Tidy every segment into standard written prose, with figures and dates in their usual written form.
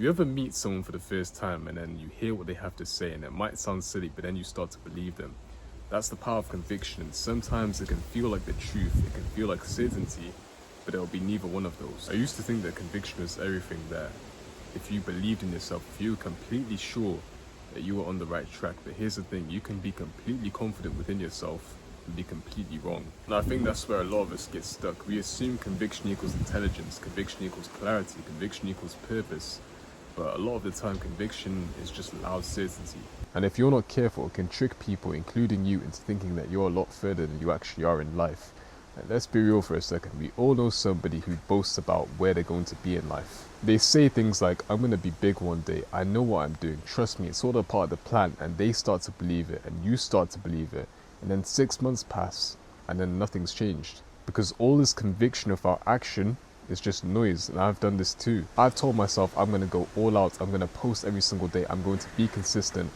You ever meet someone for the first time and then you hear what they have to say and it might sound silly, but then you start to believe them? That's the power of conviction. And sometimes it can feel like the truth, it can feel like certainty, but it'll be neither one of those. I used to think that conviction was everything, that if you believed in yourself, if you were completely sure that you were on the right track. But here's the thing, you can be completely confident within yourself and be completely wrong. And I think that's where a lot of us get stuck. We assume conviction equals intelligence, conviction equals clarity, conviction equals purpose. But a lot of the time, conviction is just loud certainty. And if you're not careful, it can trick people, including you, into thinking that you're a lot further than you actually are in life. And let's be real for a second, we all know somebody who boasts about where they're going to be in life. They say things like, I'm going to be big one day, I know what I'm doing, trust me, it's all a part of the plan, and they start to believe it, and you start to believe it, and then 6 months pass, and then nothing's changed. Because all this conviction without action is just noise, and I've done this too. I've told myself I'm going to go all out, I'm going to post every single day, I'm going to be consistent.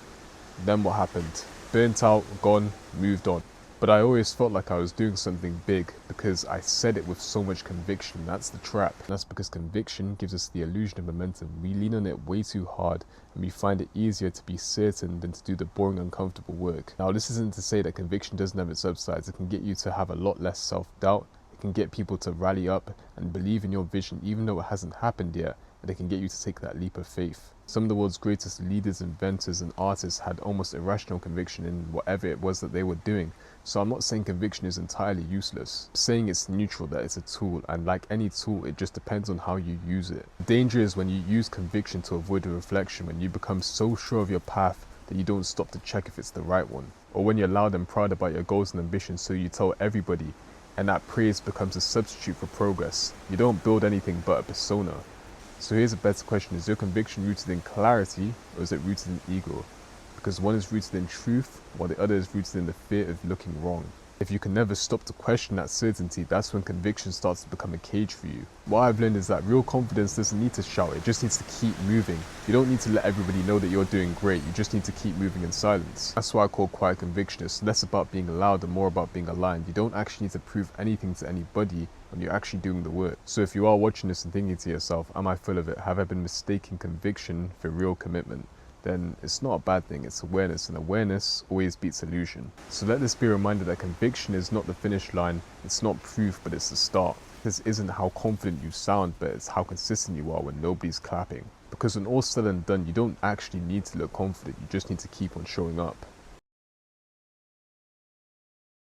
Then what happened? Burnt out, gone, moved on. But I always felt like I was doing something big because I said it with so much conviction. That's the trap. And that's because conviction gives us the illusion of momentum. We lean on it way too hard and we find it easier to be certain than to do the boring, uncomfortable work. Now, this isn't to say that conviction doesn't have its upsides. It can get you to have a lot less self-doubt. It can get people to rally up and believe in your vision even though it hasn't happened yet. And it can get you to take that leap of faith. Some of the world's greatest leaders, inventors, and artists had almost irrational conviction in whatever it was that they were doing. So I'm not saying conviction is entirely useless. I'm saying it's neutral, that it's a tool, and like any tool, it just depends on how you use it. The danger is when you use conviction to avoid a reflection, when you become so sure of your path that you don't stop to check if it's the right one. Or when you're loud and proud about your goals and ambitions, so you tell everybody, and that praise becomes a substitute for progress. You don't build anything but a persona. So here's a better question, is your conviction rooted in clarity or is it rooted in ego? Because one is rooted in truth while the other is rooted in the fear of looking wrong. If you can never stop to question that certainty, that's when conviction starts to become a cage for you. What I've learned is that real confidence doesn't need to shout, it just needs to keep moving. You don't need to let everybody know that you're doing great, you just need to keep moving in silence. That's why I call quiet conviction. It's less about being loud and more about being aligned. You don't actually need to prove anything to anybody when you're actually doing the work. So if you are watching this and thinking to yourself, am I full of it? Have I been mistaking conviction for real commitment? Then it's not a bad thing, it's awareness, and awareness always beats illusion. So let this be a reminder that conviction is not the finish line, it's not proof, but it's the start. This isn't how confident you sound, but it's how consistent you are when nobody's clapping. Because when all's said and done, you don't actually need to look confident, you just need to keep on showing up.